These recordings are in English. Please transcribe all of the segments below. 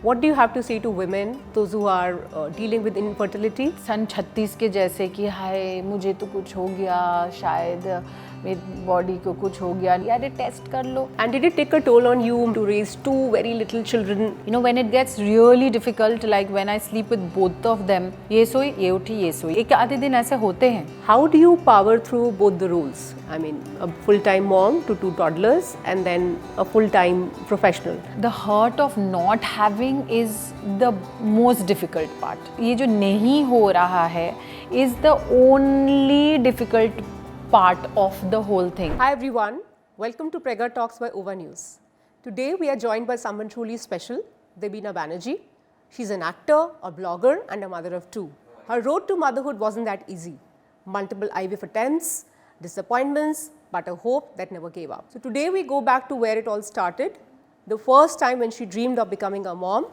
What do you have to say to women, those who are dealing with infertility? सन 36 के जैसे कि हाय मुझे तो कुछ हो गया, शायद मेरी बॉडी को कुछ हो गया, यार ये टेस्ट कर लो. And did it take a toll on you to raise two very little children? You know, when it gets really difficult, like when I sleep with both of them, ये सोई ये उठी ये सोई, एक आधे दिन ऐसे होते हैं. How do you power through both the roles? I mean, a full-time mom to two toddlers and then a full-time professional. The hurt of not having is the most difficult part. ये जो नहीं हो रहा है is the only difficult part of the whole thing. Hi everyone, welcome to Prega Talks by OVA News. Today we are joined by someone truly special, Debina Banerjee. She's an actor, a blogger and a mother of two. Her road to motherhood wasn't that easy. Multiple IVF attempts, disappointments, but a hope that never gave up. So today we go back to where it all started, the first time when she dreamed of becoming a mom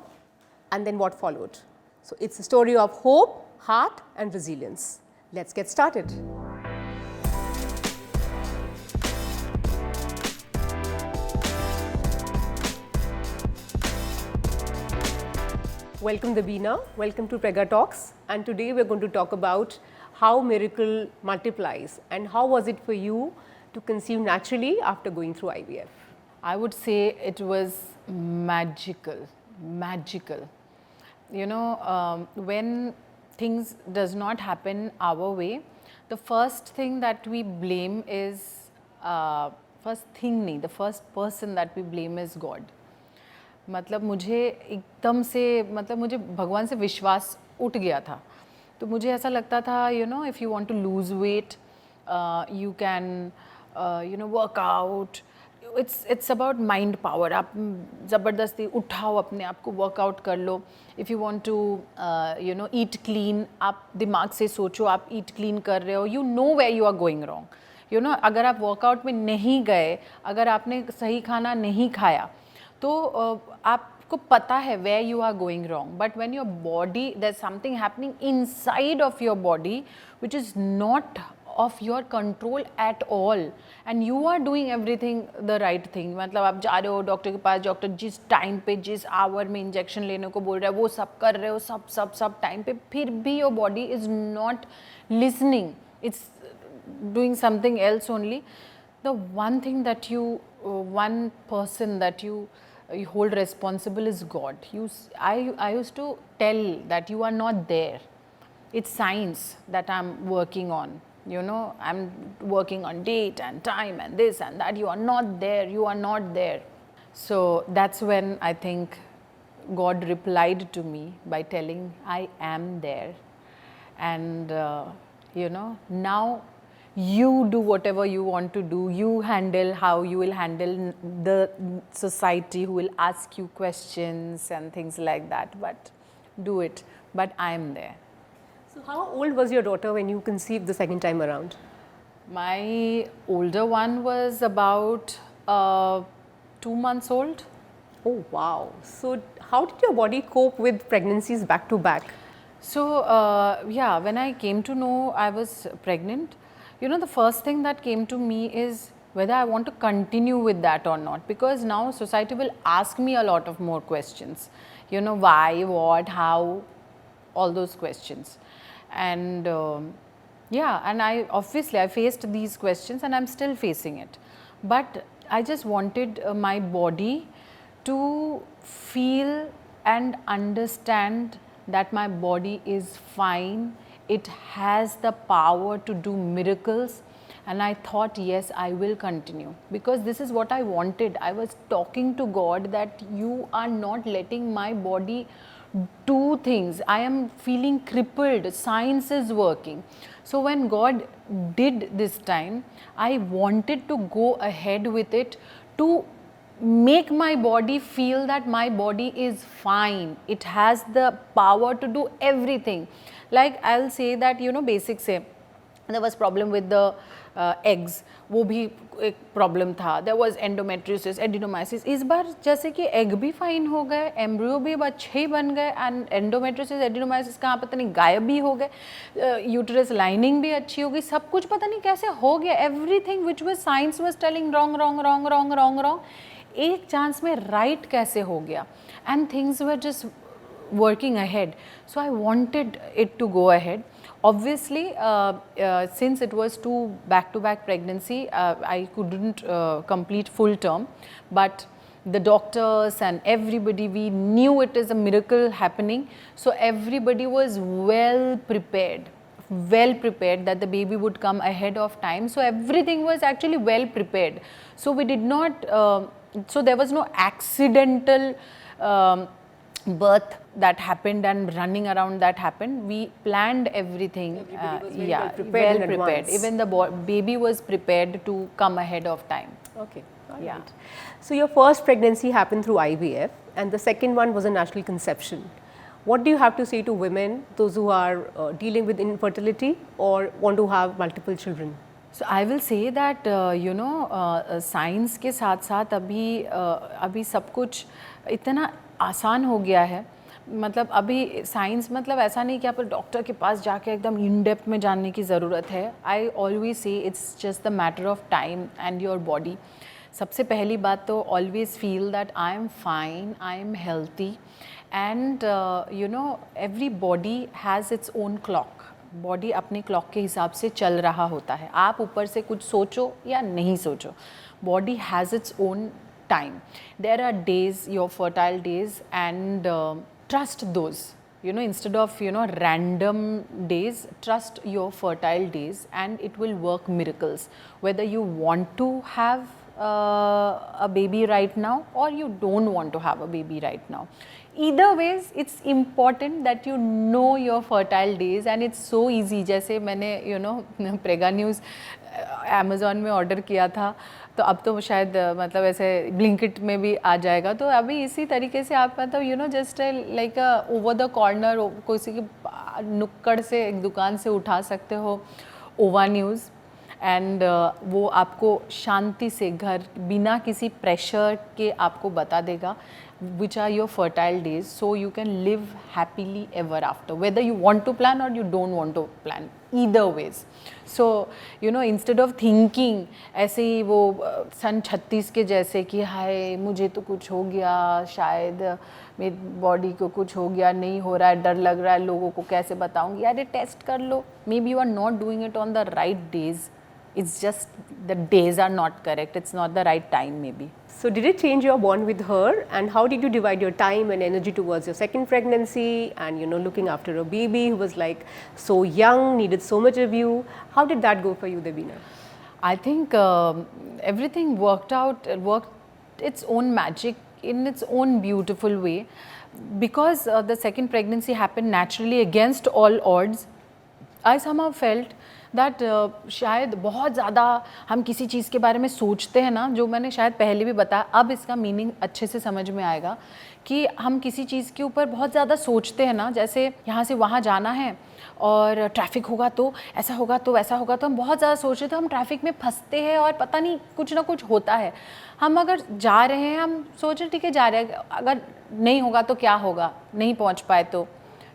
and then what followed. So it's a story of hope, heart and resilience. Let's get started. Welcome Debina, welcome to Prega Talks, and today we're going to talk about how miracle multiplies and how was it for you to conceive naturally after going through IVF? I would say it was magical. You know, when things does not happen our way, the first thing that we blame is, the first person that we blame is God. मतलब मुझे एकदम से मतलब मुझे भगवान से विश्वास उठ गया था. तो मुझे ऐसा लगता था, you know, if you want to lose weight, you can, you know, work out. It's about mind power. आप ज़बरदस्ती उठाओ अपने आप को, वर्कआउट कर लो. If you want to, you know, eat clean, आप दिमाग से सोचो आप eat clean कर रहे हो. You know where you are going wrong. You know, अगर आप वर्कआउट में नहीं गए, अगर आपने सही खाना नहीं खाया, तो आपको पता है where you are going wrong. But when your body, there's something happening inside of your body which is not of your control at all, and you are doing everything the right thing. मतलब आप जा रहे हो doctor के पास, doctor जिस time पे जिस our में इंजेक्शन लेने को बोल रहा है वो सब कर रहे हो, सब टाइम पे, फिर भी your body is not listening. It's doing something else only. The one thing that you, one person that you hold responsible is God. I used to tell that you are not there. It's science that I'm working on. You know, I'm working on date and time and this and that. You are not there. You are not there. So that's when I think God replied to me by telling, I am there. And, you know, now you do whatever you want to do. You handle how you will handle the society who will ask you questions and things like that. But do it. But I am there. So how old was your daughter when you conceived the second time around? My older one was about 2 months old. Oh wow. So how did your body cope with pregnancies back to back? So yeah, when I came to know I was pregnant, you know, the first thing that came to me is whether I want to continue with that or not, because now society will ask me a lot of more questions. You know, why, what, how, all those questions. And yeah, and I faced these questions and I'm still facing it. But I just wanted my body to feel and understand that my body is fine. It has the power to do miracles. And I thought, yes, I will continue, because this is what I wanted. I was talking to God that you are not letting my body do things. I am feeling crippled. Science is working. So when God did this time, I wanted to go ahead with it to make my body feel that my body is fine. It has the power to do everything. Like I'll say that, you know, basic say, there was problem with the eggs, वो भी एक problem था. There was endometriosis, adenomyosis. इस बार जैसे कि egg भी fine हो गए, एम्ब्रियो भी अच्छे ही बन गए, एंड एंडोमेट्रियोसिस एडिनोमाइसिस कहाँ पता नहीं गायब भी हो गए, यूटरस लाइनिंग भी अच्छी हो गई, सब कुछ पता नहीं कैसे हो गया. Everything which was science was telling wrong, एक चांस में राइट कैसे हो गया, and things were just working ahead. So I wanted it to go ahead. Obviously, since it was two back-to-back pregnancy, I couldn't complete full term. But the doctors and everybody, we knew it is a miracle happening. So everybody was well prepared that the baby would come ahead of time. So everything was actually well prepared. So we did not. So there was no accidental birth that happened and running around that happened. We planned everything. Everybody was very well prepared in advance. Even the baby was prepared to come ahead of time. Okay. All Yeah. right. So your first pregnancy happened through IVF, and the second one was a natural conception. What do you have to say to women, those who are dealing with infertility or want to have multiple children? So I will say that science के साथ साथ अभी सब कुछ इतना आसान हो गया है. मतलब अभी साइंस मतलब ऐसा नहीं कि आप डॉक्टर के पास जाके एकदम इन डेप्थ में जानने की ज़रूरत है. I always say it's just the matter of time and your body. सबसे पहली बात तो always feel that I am fine, I am healthy, and every body has its own clock. Body अपने क्लॉक के हिसाब से चल रहा होता है. आप ऊपर से कुछ सोचो या नहीं सोचो, body has its own time. There are days, your fertile days, and trust those. Instead of random days, trust your fertile days, and it will work miracles. Whether you want to have a baby right now or you don't want to have a baby right now, either ways it's important that you know your fertile days, and it's so easy. जैसे मैंने प्रेगा news Amazon में order किया था, तो अब तो शायद मतलब ऐसे ब्लिंकिट में भी आ जाएगा. तो अभी इसी तरीके से आप मतलब just like over the corner किसी की नुक्कड़ से एक दुकान से उठा सकते हो ओवा न्यूज़, एंड वो आपको शांति से घर बिना किसी प्रेशर के आपको बता देगा which are your fertile days, so you can live happily ever after, whether you want to plan or you don't want to plan, either ways. So instead of thinking ऐसे ही वो सन 36 के जैसे कि हाय मुझे तो कुछ हो गया, शायद मेरी बॉडी को कुछ हो गया, नहीं हो रहा है, डर लग रहा है, लोगों को कैसे बताऊंगी. अरे टेस्ट कर लो. Maybe you are not doing it on the right days. It's just the days are not correct. It's not the right time maybe. So did it change your bond with her, and how did you divide your time and energy towards your second pregnancy and looking after a baby who was like so young, needed so much of you? How did that go for you, Debina? I think everything worked its own magic in its own beautiful way, because the second pregnancy happened naturally against all odds. I somehow felt that शायद बहुत ज़्यादा हम किसी चीज़ के बारे में सोचते हैं ना, जो मैंने शायद पहले भी बताया, अब इसका मीनिंग अच्छे से समझ में आएगा कि हम किसी चीज़ के ऊपर बहुत ज़्यादा सोचते हैं ना. जैसे यहाँ से वहाँ जाना है और ट्रैफिक होगा तो ऐसा होगा तो वैसा होगा, तो हम बहुत ज़्यादा सोच रहे थे, हम ट्रैफिक में फंसते हैं और पता नहीं कुछ ना कुछ होता है. हम अगर जा रहे हैं, हम सोच रहे ठीक है जा रहे हैं, अगर नहीं होगा तो क्या होगा, नहीं पहुँच पाए तो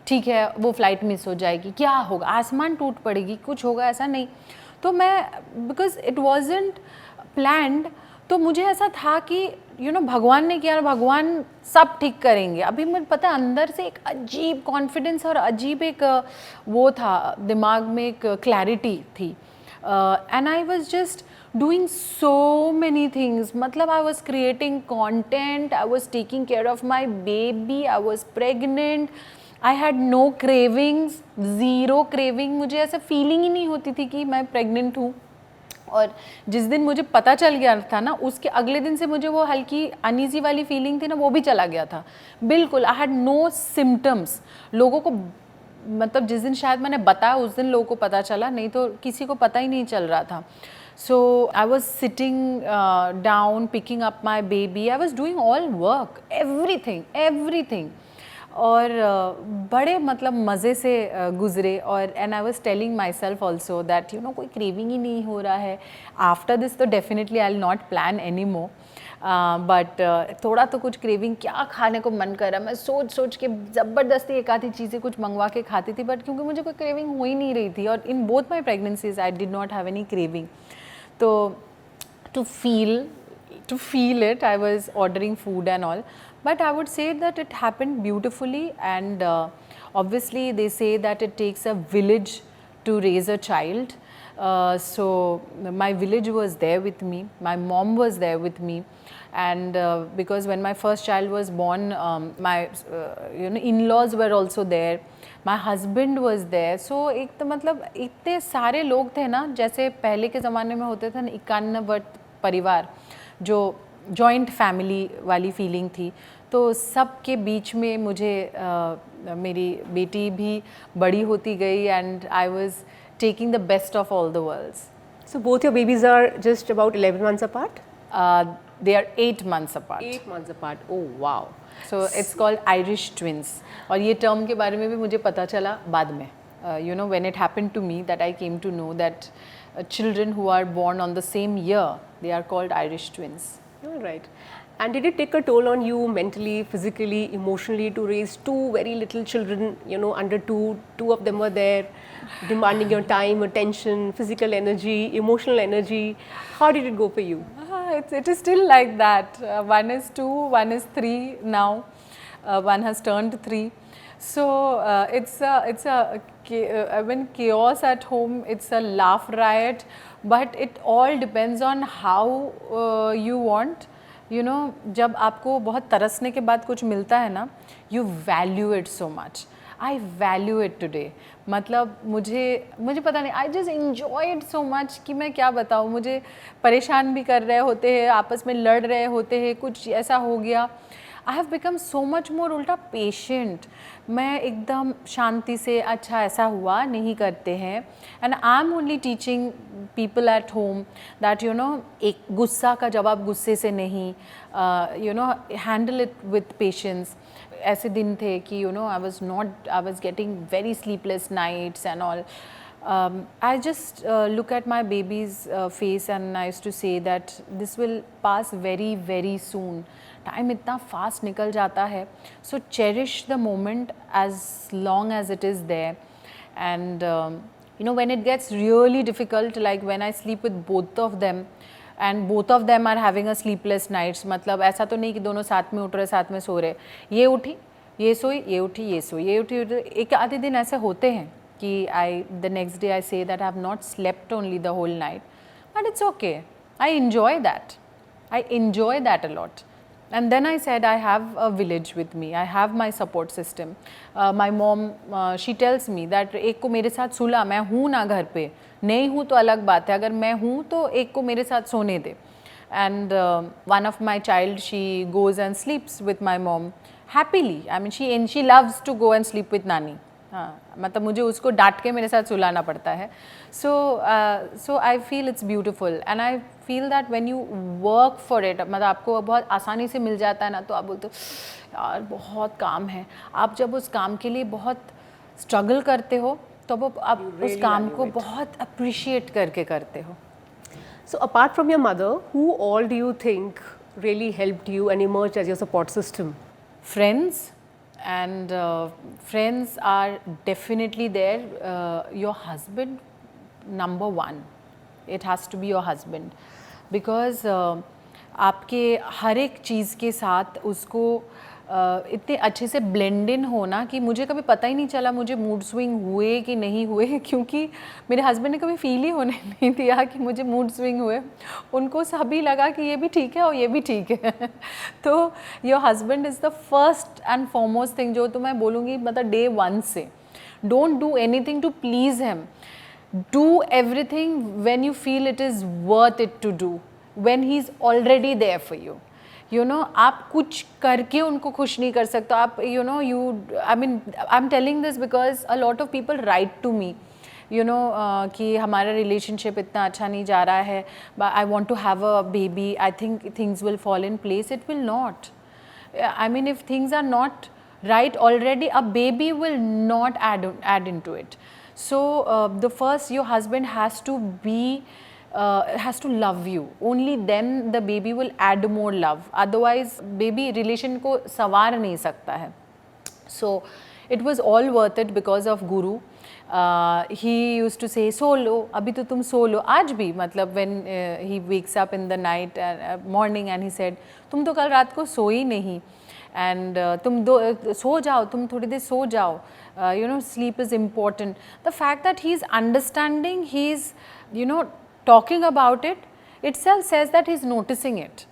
ठीक है वो फ्लाइट मिस हो जाएगी, क्या होगा, आसमान टूट पड़ेगी, कुछ होगा, ऐसा नहीं. तो मैं बिकॉज इट वॉजंट प्लान्ड, तो मुझे ऐसा था कि भगवान ने किया, भगवान सब ठीक करेंगे. अभी मुझे पता है अंदर से एक अजीब कॉन्फिडेंस और अजीब एक वो था, दिमाग में एक क्लैरिटी थी. And I was just doing so many things. मतलब I was creating content, I was taking care of my baby, I was pregnant, I had no cravings, zero craving. मुझे ऐसा फीलिंग ही नहीं होती थी कि मैं प्रेग्नेंट हूँ. और जिस दिन मुझे पता चल गया था ना, उसके अगले दिन से मुझे वो हल्की अनईजी वाली फीलिंग थी ना, वो भी चला गया था बिल्कुल. I had no symptoms. लोगों को मतलब जिस दिन शायद मैंने बताया उस दिन लोगों को पता चला, नहीं तो किसी को पता ही नहीं चल रहा था. So I was sitting down, picking up my baby. I was doing all work, everything. और बड़े मतलब मज़े से गुज़रे. और and I was telling my self also that कोई क्रेविंग ही नहीं हो रहा है. आफ्टर दिस तो definitely I will not plan any more, but थोड़ा तो कुछ क्रेविंग, क्या खाने को मन कर रहा है, मैं सोच के ज़बरदस्ती एक आधी चीज़ें कुछ मंगवा के खाती थी, बट क्योंकि मुझे कोई क्रेविंग हो ही नहीं रही थी. और in both my pregnancies I did not have any craving. तो to feel to feel it. I was ordering food and all, but I would say that it happened beautifully. And obviously they say that it takes a village to raise a child. So my village was there with me, my mom was there with me, and because when my first child was born, my in-laws were also there, my husband was there. So एक तो मतलब इतने सारे लोग थे ना, जैसे पहले के ज़माने में होते थे ना 51 परिवार, जो जॉइंट फैमिली वाली फीलिंग थी, तो सब के बीच में मुझे मेरी बेटी भी बड़ी होती गई, and I was taking the best of all the worlds. So both your babies are just about 11 months apart? They are 8 months apart. 8 months apart. Oh wow. So it's called Irish twins. और ये term के बारे में भी मुझे पता चला बाद में. You know, when it happened to me, that I came to know that children who are born on the same year, they are called Irish twins. All right. And did it take a toll on you mentally, physically, emotionally to raise two very little children, you know, under two? Two of them were there, demanding your time, attention, physical energy, emotional energy. How did it go for you? It is still like that. One is 2, one is 3 now. One has turned 3. So I mean, chaos at home. It's a laugh riot, but it all depends on how you want. You know, जब आपको बहुत तरसने के बाद कुछ मिलता है ना, you value it so much. I value it today. मतलब मुझे पता नहीं, I just enjoy it so much कि मैं क्या बताऊँ. मुझे परेशान भी कर रहे होते हैं, आपस में लड़ रहे होते हैं, कुछ ऐसा हो गया. I have become so much more उल्टा patient. मैं एकदम शांति से अच्छा ऐसा हुआ नहीं करते हैं. And I'm only teaching people at home that you know, एक गुस्सा का जवाब गुस्से से नहीं, you know, handle it with patience. ऐसे दिन थे कि you know, I was getting very sleepless nights and all. I just look at my baby's face and I used to say that this will pass very very soon. Time इतना fast निकल जाता है. So cherish the moment as long as it is there. And you know, when it gets really difficult, like when I sleep with both of them and both of them are having a sleepless nights. मतलब ऐसा तो नहीं कि दोनों साथ में उठ रहे, साथ में सो रहे. ये उठी, ये सोई, ये उठी, ये सोई, ये उठी. एक आधे दिन ऐसे होते हैं कि the next day I say that I have not slept only the whole night, but it's okay. I enjoy that a lot. And then I said, I have a village with me. I have my support system. My mom, she tells me that एक को मेरे साथ सुला, मैं हूँ ना घर पे, नहीं हूँ तो अलग बात है, अगर मैं हूँ तो एक को मेरे साथ सोने दे. And one of my child, she goes and sleeps with my mom happily. I mean, she loves to go and sleep with nani. हाँ, मतलब मुझे उसको डांट के मेरे साथ सुलाना पड़ता है. So I feel it's beautiful and I feel that when you work for it, मतलब आपको बहुत आसानी से मिल जाता है ना, तो आप बोलते हो यार बहुत काम है. आप जब उस काम के लिए बहुत स्ट्रगल करते हो, तब आप उस काम को बहुत अप्रिशिएट करके करते हो. So apart from your mother, who all do you think really helped you and emerged as your support system? Friends. And friends are definitely there. Your husband, number one, it has to be your husband, because आपके हर एक चीज़ के साथ उसको इतने अच्छे से blend in होना कि मुझे कभी पता ही नहीं चला मुझे मूड स्विंग हुए कि नहीं हुए, क्योंकि मेरे हस्बैंड ने कभी फील ही होने नहीं दिया कि मुझे मूड स्विंग हुए. उनको सभी लगा कि ये भी ठीक है और ये भी ठीक है. तो your husband is the first and foremost thing जो तो मैं बोलूँगी, मतलब डे 1 से. Don't do anything to please him. Do everything when you feel it is worth it to do, when he is already there for you. You know, आप कुछ करके उनको खुश नहीं कर सकते. आप you know, I am telling this because a lot of people write to me, you know, कि हमारा रिलेशनशिप इतना अच्छा नहीं जा रहा है, I want to have a baby, I think things will fall in place. It will not. I mean, if things are not right already, a baby will not add into it. So the first, your husband has to be has to love you. Only then the baby will add more love. Otherwise baby relation को संवार नहीं सकता है. So it was all worth it because of Guru. He used to say, "Solo, abhi to tum solo." Aaj bhi, matlab when he wakes up in the night and morning and he said, "तुम तो कल रात को सोई नहीं, and तुम सो जाओ, तुम थोड़ी देर सो जाओ. You know, sleep is important." The fact that he's understanding, he's, you know, talking about it itself says that he's noticing it.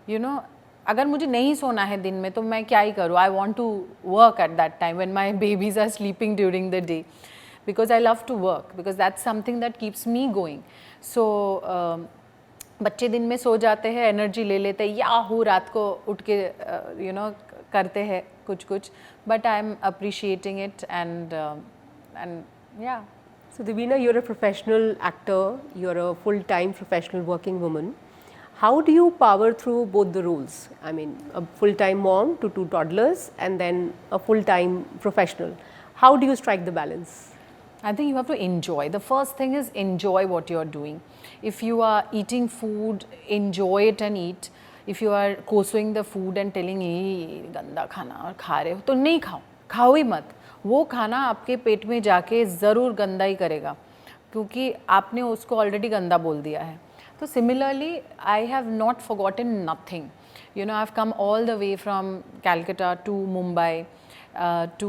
You know, अगर मुझे नहीं सोना है दिन में तो मैं क्या ही करूँ. I want to work at that time when my babies are sleeping during the day, because I love to work, because that's something that keeps me going. So बच्चे दिन में सो जाते हैं, एनर्जी ले लेते हैं, या हो रात को उठ के you know करते हैं कुछ कुछ, but I'm appreciating it and yeah. So Debina, you're a professional actor, you're a full-time professional working woman. How do you power through both the roles? I mean, a full-time mom to 2 toddlers and then a full-time professional. How do you strike the balance? I think you have to enjoy. The first thing is enjoy what you're doing. If you are eating food, enjoy it and eat. If you are कोसोइंग the food and telling ये गंदा खाना और खा रहे हो तो नहीं खाओ, खाओ ही मत. वो खाना आपके पेट में जाके ज़रूर गंदा ही करेगा, क्योंकि आपने उसको ऑलरेडी गंदा बोल दिया है. तो similarly I have not forgotten nothing. You know, I have come all the way from Calcutta to Mumbai to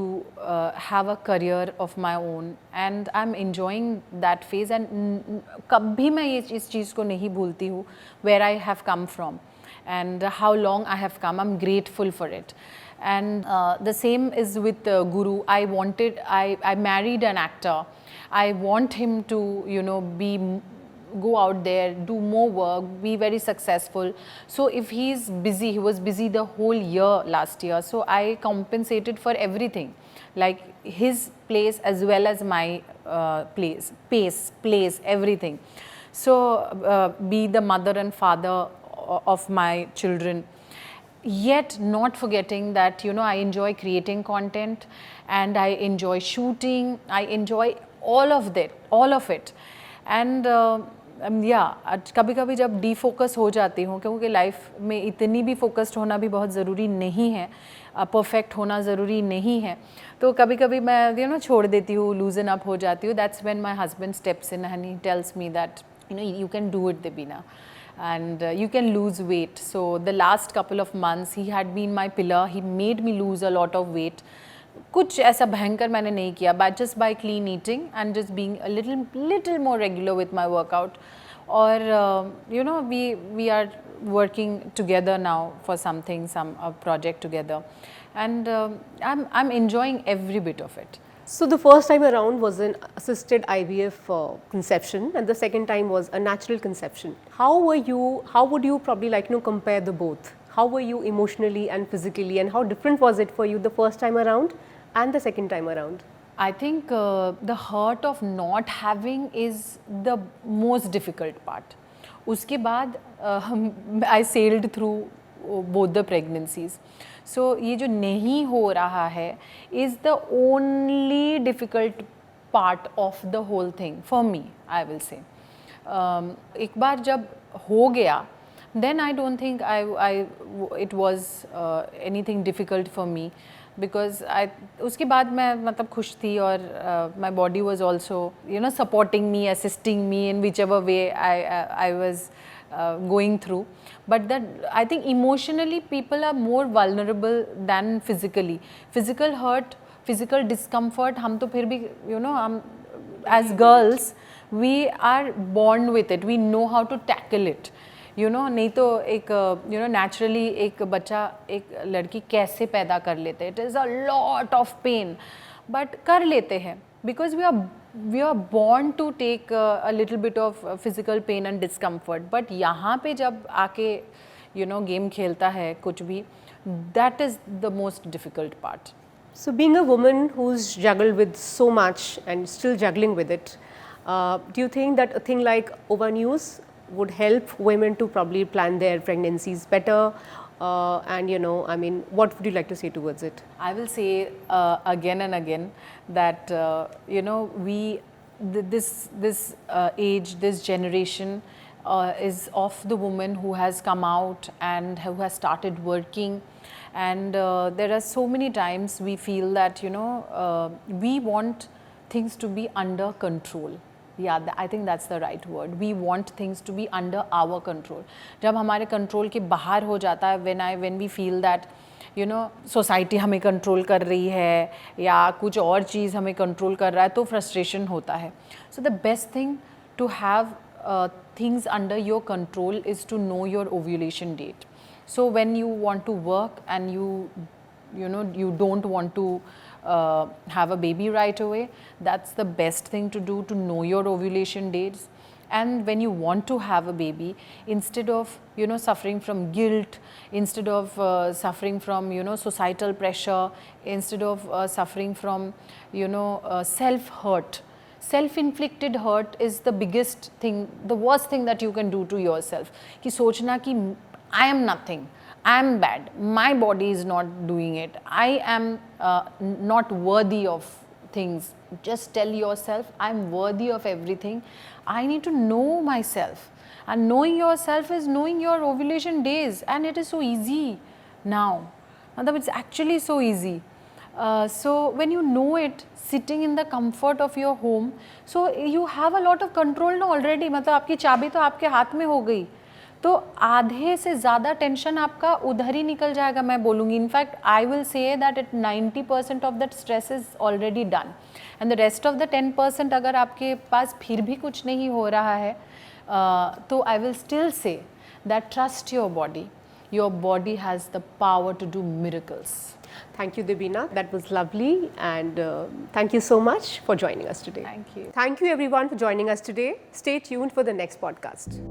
have a career of my own, and I'm enjoying that phase. And कभी मैं इस चीज़ को नहीं भूलती हूँ where I have come from and how long I have come. I'm grateful for it. And the same is with Guru. I married an actor. I want him to, you know, go out there, do more work, be very successful. So if he's busy, he was busy the whole year last year, so I compensated for everything, like his place as well as my place, everything. So be the mother and father of my children, yet not forgetting that, you know, I enjoy creating content and I enjoy shooting, I enjoy all of it. And कभी कभी जब defocus हो जाती हूँ, क्योंकि life में इतनी भी फोकस्ड होना भी बहुत ज़रूरी नहीं है, परफेक्ट होना ज़रूरी नहीं है, तो कभी कभी मैं, यू नो, छोड़ देती हूँ, लूजन अप हो जाती हूँ. That's when my husband steps in and he tells me that, you know, you can do it Debina, and you can lose weight. So the last couple of months he had been my pillar. He made me lose a lot of weight. कुछ ऐसा भयंकर मैंने नहीं किया, but just by clean eating and just being a little more regular with my workout. Or you know, we are working together now for some project together, and I'm enjoying every bit of it. So the first time around was an assisted IVF conception, and the second time was a natural conception. How would you probably, like, you know, compare the both? How were you emotionally and physically, and how different was it for you the first time around and the second time around? I think the hurt of not having is the most difficult part. उसके बाद I sailed through both the pregnancies. So ये जो नहीं हो रहा है is the only difficult part of the whole thing for me, I will say. एक बार जब हो गया, then I don't think it was anything difficult for me, because उसके बाद मैं मतलब खुश थी, और my body was also, you know, supporting me, assisting me in whichever way I was going through. But that, I think emotionally people are more vulnerable than physically. Physical hurt, physical discomfort, हम तो फिर भी, you know, हम as girls we are born with it. We know how to tackle it. You know, नहीं तो एक, you know, naturally एक बच्चा, एक लड़की कैसे पैदा कर लेते हैं. It is a lot of pain, but कर लेते हैं because we are born to take a little bit of physical pain and discomfort. But यहाँ पे जब आके, you know, game खेलता है कुछ भी, that is the most difficult part. So being a woman who's juggled with so much and still juggling with it, do you think that a thing like OVA News would help women to probably plan their pregnancies better? And, you know, I mean, what would you like to say towards it? I will say again and again that, you know, this age, this generation is of the woman who has come out and who has started working And there are so many times we feel that, you know, we want things to be under control. Yeah, I think that's the right word. We want things to be under our control. जब हमारे control के बाहर हो जाता है, when we feel that, you know, society हमें control कर रही है या कुछ और चीज़ हमें control कर रहा है, तो frustration होता है. So the best thing to have things under your control is to know your ovulation date. So when you want to work and you know, you don't want to have a baby right away, that's the best thing to do, to know your ovulation dates. And when you want to have a baby, instead of, you know, suffering from guilt, instead of suffering from, you know, societal pressure, instead of suffering from, you know, self-hurt, self-inflicted hurt is the biggest thing, the worst thing that you can do to yourself. कि सोचना कि I am nothing, I am bad, my body is not doing it, I am not worthy of things. Just tell yourself, I am worthy of everything. I need to know myself. And knowing yourself is knowing your ovulation days. And it is so easy now. It's actually so easy. So when you know it, sitting in the comfort of your home, so you have a lot of control now already. मतलब आपकी चाबी तो आपके हाथ में हो गई, तो आधे से ज़्यादा टेंशन आपका उधर ही निकल जाएगा, मैं बोलूँगी. In fact I will say that 90% of that stress is already done, and the rest of the 10% अगर आपके पास फिर भी कुछ नहीं हो रहा है, तो I will still say that trust your body. Your body has the power to do miracles. Thank you, Debina. That was lovely, and thank you so much for joining us today. Thank you. Thank you everyone for joining us today. Stay tuned for the next podcast.